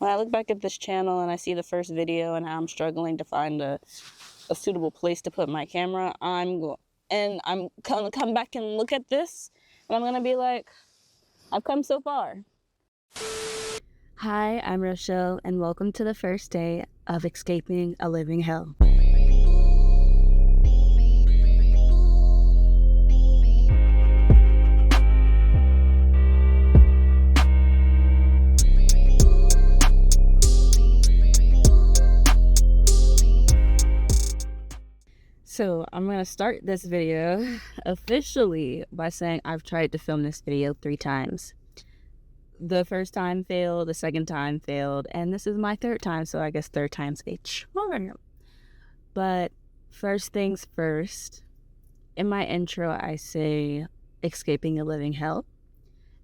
I look back at this channel and I see the first video and how I'm struggling to find a suitable place to put my camera, I'm gonna come back and look at this, and I'm gonna be like, I've come so far. Hi, I'm Rochelle, and welcome to the first day of Escaping a Living Hell. So I'm going to start this video officially by saying I've tried to film this video 3 times. The first time failed, the second time failed, and this is my 3rd time, so I guess 3rd time's a charm. But first things first, in my intro I say escaping a living hell,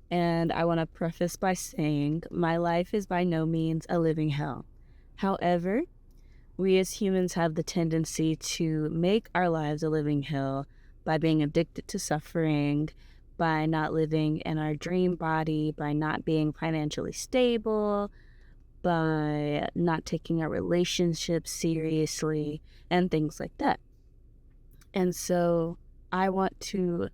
and I want to preface by saying my life is by no means a living hell. However, we as humans have the tendency to make our lives a living hell by being addicted to suffering, by not living in our dream body, by not being financially stable, by not taking our relationships seriously, and things like that. And so I want to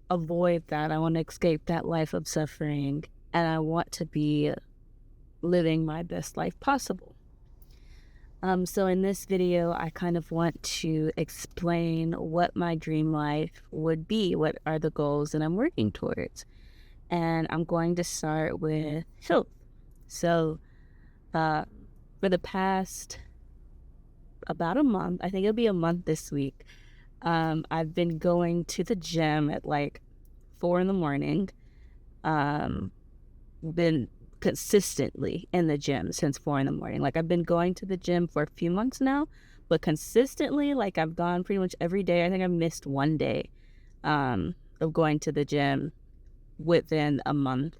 avoid that. I want to escape that life of suffering, and I want to be living my best life possible. So in this video, I kind of want to explain what my dream life would be, what are the goals that I'm working towards. And I'm going to start with health. So for the past about a month, I think it'll be a month this week, I've been going to the gym at like 4 a.m. Been consistently in the gym since 4 a.m. Like, I've been going to the gym for a few months now, but consistently, like, I've gone pretty much every day. I think I've missed one day of going to the gym within a month,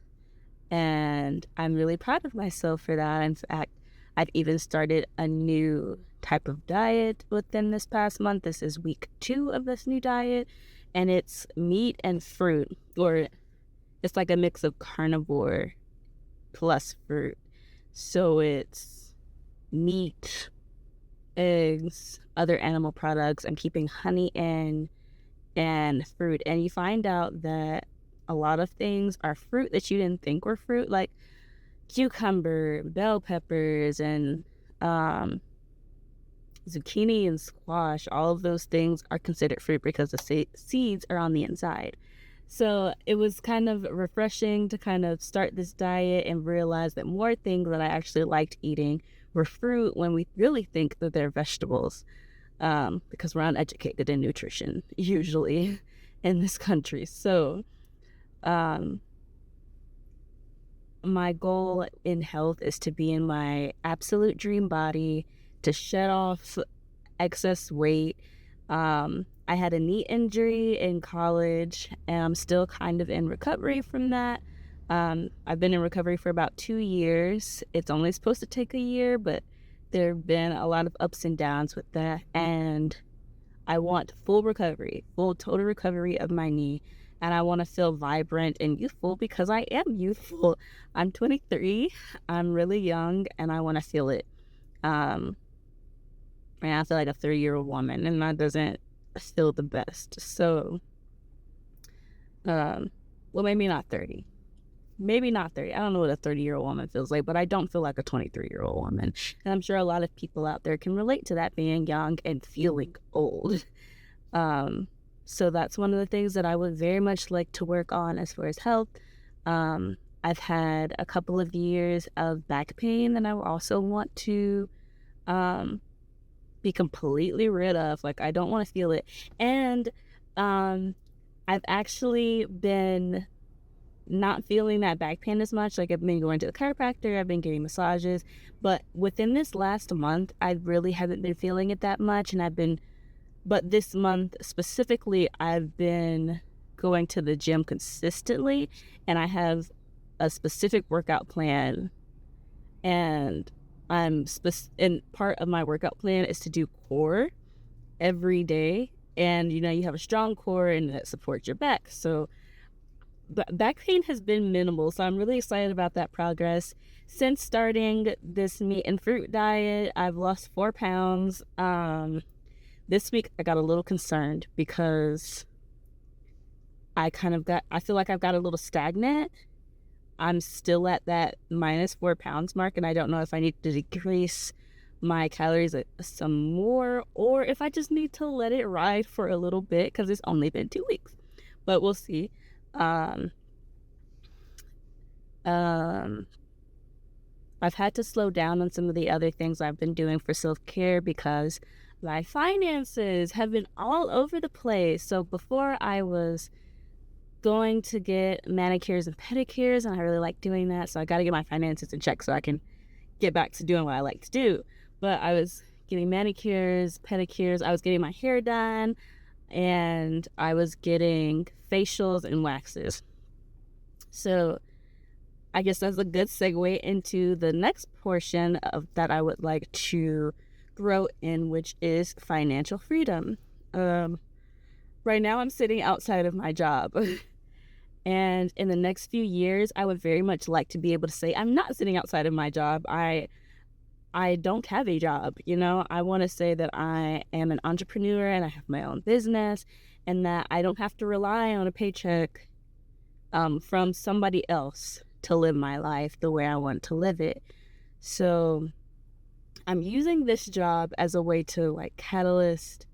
and I'm really proud of myself for that. In fact, I've even started a new type of diet within this past month. This is week 2 of this new diet, and it's meat and fruit, or it's like a mix of carnivore plus fruit. So it's meat, eggs, other animal products. I'm keeping honey in, and fruit. And you find out that a lot of things are fruit that you didn't think were fruit, like cucumber, bell peppers, and zucchini and squash. All of those things are considered fruit because the seeds are on the inside. So it was kind of refreshing to kind of start this diet and realize that more things that I actually liked eating were fruit when we really think that they're vegetables, because we're uneducated in nutrition, usually, in this country. So my goal in health is to be in my absolute dream body, to shed off excess weight. I had a knee injury in college, and I'm still kind of in recovery from that. I've been in recovery for about 2 years. It's only supposed to take a year, but there have been a lot of ups and downs with that, and I want full recovery, full total recovery of my knee, and I want to feel vibrant and youthful because I am youthful. I'm 23, I'm really young, and I want to feel it. And I feel like a 30-year-old woman, and that doesn't feel the best. So well, maybe not 30, I don't know what a 30-year-old woman feels like, but I don't feel like a 23-year-old woman, and I'm sure a lot of people out there can relate to that, being young and feeling old. So that's one of the things that I would very much like to work on as far as health. I've had a couple of years of back pain that I also want to be completely rid of. Like, I don't want to feel it. And I've actually been not feeling that back pain as much. Like, I've been going to the chiropractor, I've been getting massages, but within this last month I really haven't been feeling it that much. And but this month specifically, I've been going to the gym consistently, and I have a specific workout plan, and and part of my workout plan is to do core every day. And you have a strong core and that supports your back. So back pain has been minimal, so I'm really excited about that progress. Since starting this meat and fruit diet, I've lost 4 pounds. This week I got a little concerned because I feel like I've got a little stagnant. I'm still at that -4 pounds mark, and I don't know if I need to decrease my calories some more, or if I just need to let it ride for a little bit because it's only been 2 weeks. But we'll see. Um, um, I've had to slow down on some of the other things I've been doing for self-care because my finances have been all over the place. So before I was going to get manicures and pedicures, and I really like doing that. So I got to get my finances in check so I can get back to doing what I like to do. But I was getting manicures, pedicures, I was getting my hair done, and I was getting facials and waxes. So I guess that's a good segue into the next portion of that I would like to grow in, which is financial freedom. Right now I'm sitting outside of my job. And in the next few years, I would very much like to be able to say, I'm not sitting outside of my job. I don't have a job, you know? I want to say that I am an entrepreneur and I have my own business, and that I don't have to rely on a paycheck from somebody else to live my life the way I want to live it. So I'm using this job as a way to like catalyst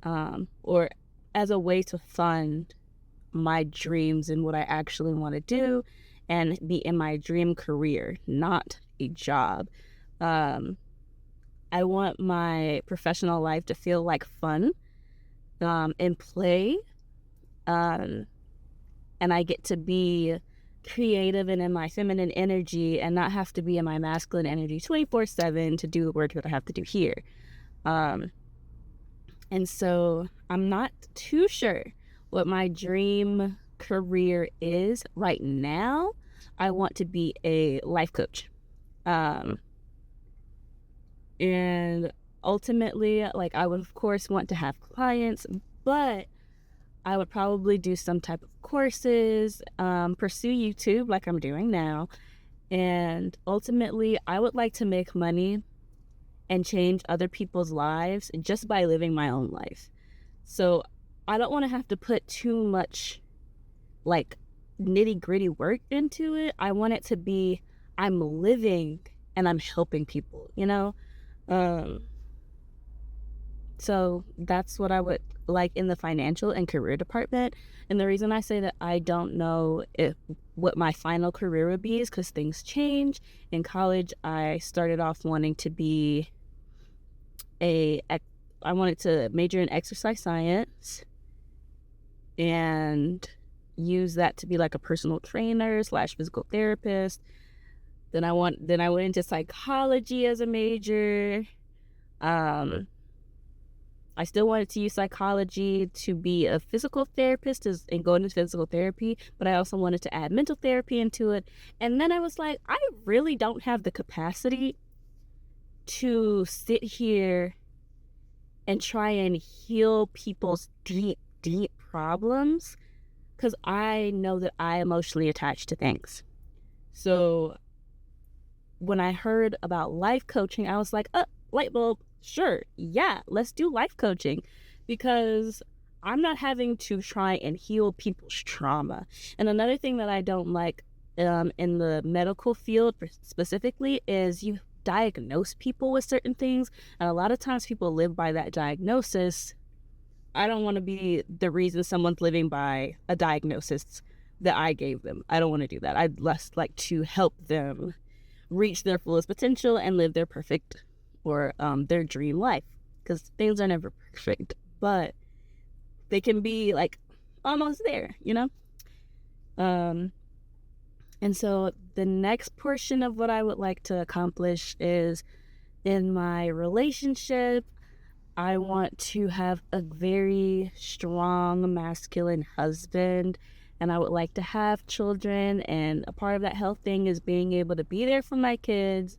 or as a way to fund my dreams and what I actually want to do and be in my dream career, not a job. I want my professional life to feel like fun and play. And I get to be creative and in my feminine energy and not have to be in my masculine energy 24/7 to do the work that I have to do here. And so I'm not too sure what my dream career is right now. I want to be a life coach. And ultimately, like, I would of course want to have clients, but I would probably do some type of courses, pursue YouTube like I'm doing now. And ultimately, I would like to make money and change other people's lives just by living my own life. So I don't want to have to put too much like nitty gritty work into it. I want it to be I'm living and I'm helping people, you know? So that's what I would like in the financial and career department. And the reason I say that I don't know what my final career would be is because things change. In college, I started off wanting to be I wanted to major in exercise science and use that to be like a personal trainer / physical therapist. Then I went into psychology as a major. I still wanted to use psychology to be a physical therapist and go into physical therapy, but I also wanted to add mental therapy into it. And then I was like, I really don't have the capacity to sit here and try and heal people's deep, deep problems because I know that I emotionally attach to things. So when I heard about life coaching, I was like, light bulb. Sure, yeah, let's do life coaching because I'm not having to try and heal people's trauma. And another thing that I don't like in the medical field specifically is you diagnose people with certain things, and a lot of times people live by that diagnosis. I don't want to be the reason someone's living by a diagnosis that I gave them. I don't want to do that. I'd less like to help them reach their fullest potential and live their perfect or their dream life, because things are never perfect, but they can be like almost there, you know? And so the next portion of what I would like to accomplish is in my relationship, I want to have a very strong masculine husband, and I would like to have children, and a part of that health thing is being able to be there for my kids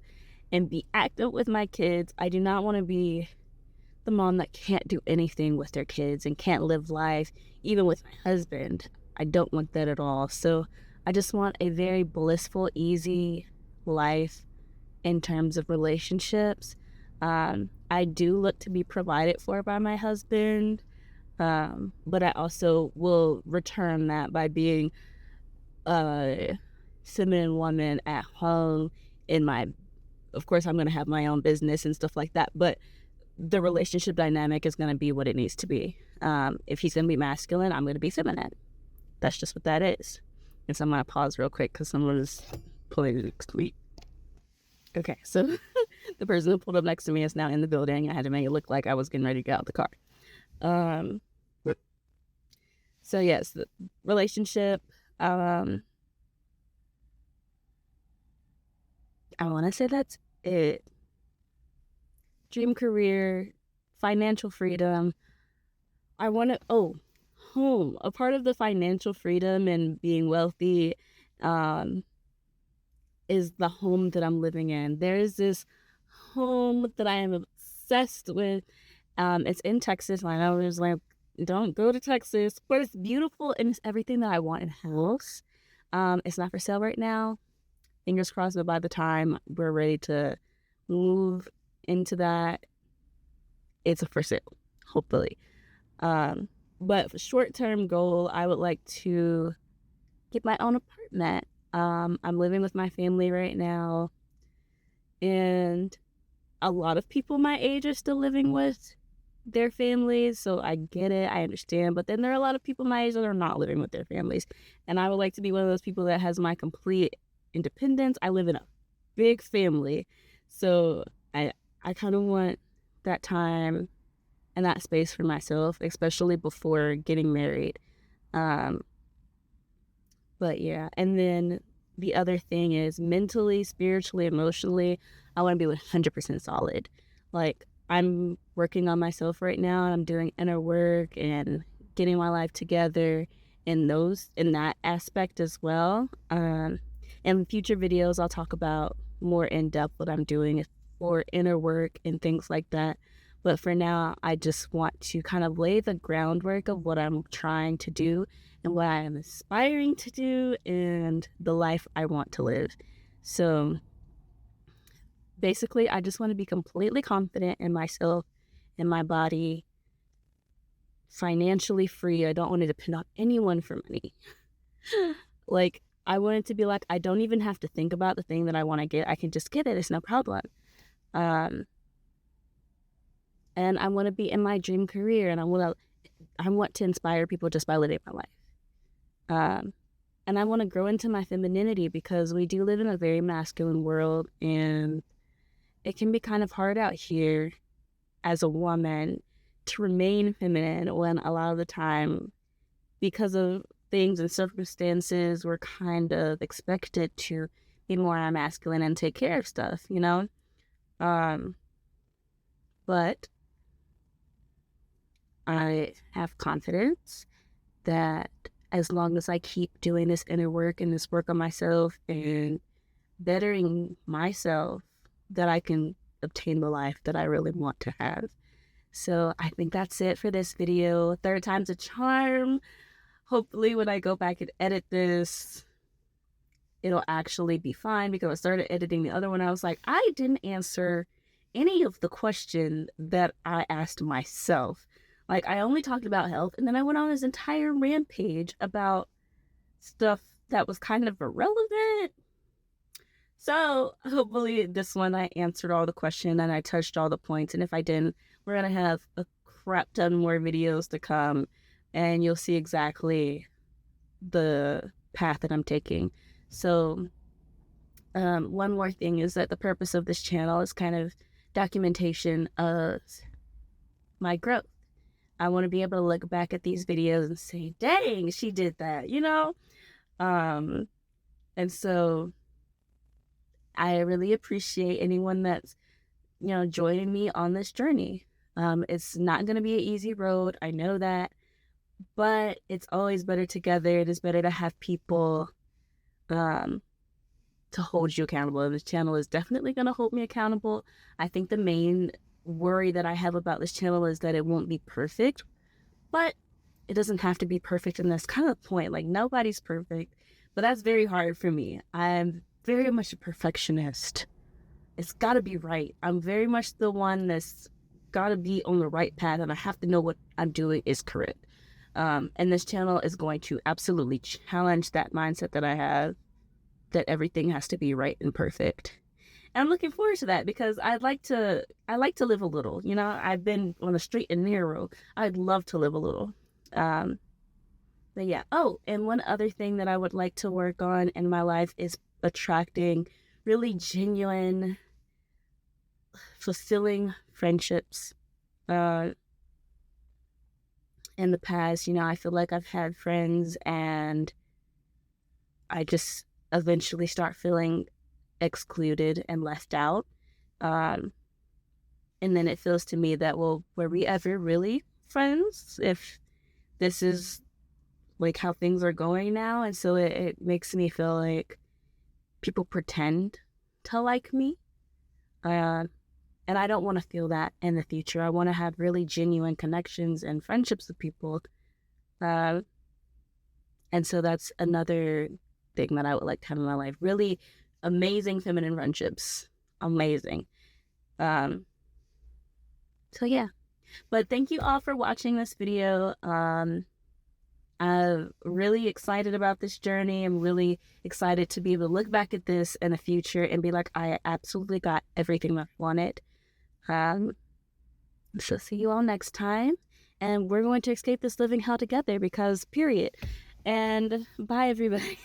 and be active with my kids. I do not want to be the mom that can't do anything with their kids and can't live life, even with my husband. I don't want that at all. So I just want a very blissful, easy life in terms of relationships. I do look to be provided for by my husband, but I also will return that by being a feminine woman at home in my, of course, I'm going to have my own business and stuff like that, but the relationship dynamic is going to be what it needs to be. If he's going to be masculine, I'm going to be feminine. That's just what that is. And so I'm going to pause real quick because someone is pulling a tweet. Okay, so the person who pulled up next to me is now in the building. I had to make it look like I was getting ready to get out the car. So yes, the relationship. I want to say that's it. Dream career, financial freedom. I want to, home. A part of the financial freedom and being wealthy is the home that I'm living in. There's this home that I am obsessed with. It's in Texas. And I know there's like, don't go to Texas, but it's beautiful and it's everything that I want in a house. It's not for sale right now. Fingers crossed, but by the time we're ready to move into that, it's for sale, hopefully. But short-term goal, I would like to get my own apartment. I'm living with my family right now, and a lot of people my age are still living with their families, so I get it, I understand, but then there are a lot of people my age that are not living with their families, and I would like to be one of those people that has my complete independence. I live in a big family, so I kind of want that time and that space for myself, especially before getting married. But yeah, and then the other thing is mentally, spiritually, emotionally, I want to be 100% solid. Like, I'm working on myself right now, and I'm doing inner work and getting my life together in that aspect as well. In future videos, I'll talk about more in depth what I'm doing for inner work and things like that. But for now, I just want to kind of lay the groundwork of what I'm trying to do and what I am aspiring to do and the life I want to live. So basically, I just want to be completely confident in myself, in my body, financially free. I don't want to depend on anyone for money. Like, I want it to be like, I don't even have to think about the thing that I want to get. I can just get it. It's no problem. And I want to be in my dream career, and I want to inspire people just by living my life. And I want to grow into my femininity because we do live in a very masculine world, and it can be kind of hard out here as a woman to remain feminine when a lot of the time, because of things and circumstances, we're kind of expected to be more masculine and take care of stuff, you know? But I have confidence that as long as I keep doing this inner work and this work on myself and bettering myself, that I can obtain the life that I really want to have. So I think that's it for this video. Third time's a charm. Hopefully when I go back and edit this, it'll actually be fine, because I started editing the other one. I was like, I didn't answer any of the questions that I asked myself. Like, I only talked about health, and then I went on this entire rampage about stuff that was kind of irrelevant. So hopefully this one I answered all the questions and I touched all the points. And if I didn't, we're going to have a crap ton more videos to come, and you'll see exactly the path that I'm taking. So one more thing is that the purpose of this channel is kind of documentation of my growth. I want to be able to look back at these videos and say, dang, she did that, you know? And so I really appreciate anyone that's, joining me on this journey. It's not going to be an easy road. I know that, but it's always better together. It is better to have people to hold you accountable. And this channel is definitely going to hold me accountable. I think the main worry that I have about this channel is that it won't be perfect, but it doesn't have to be perfect. And that's kind of the point. Like, nobody's perfect, but that's very hard for me. I'm very much a perfectionist. It's got to be right. I'm very much the one that's got to be on the right path, and I have to know what I'm doing is correct. And this channel is going to absolutely challenge that mindset that I have, that everything has to be right and perfect. And I'm looking forward to that because I like to live a little. You know, I've been on the straight and narrow. I'd love to live a little. Um, but yeah. Oh, and one other thing that I would like to work on in my life is attracting really genuine, fulfilling friendships. Uh, in the past, you know, I feel like I've had friends and I just eventually start feeling excluded and left out. Um, and then it feels to me that, well, were we ever really friends if this is like how things are going now? And so it makes me feel like people pretend to like me. Uh, and I don't want to feel that in the future. I want to have really genuine connections and friendships with people. Uh, and so that's another thing that I would like to have in my life. Really amazing feminine friendships. Amazing. Um, so yeah. But thank you all for watching this video. I'm really excited about this journey. I'm really excited to be able to look back at this in the future and be like, I absolutely got everything I wanted. Um, so see you all next time. And we're going to escape this living hell together because period. And bye, everybody.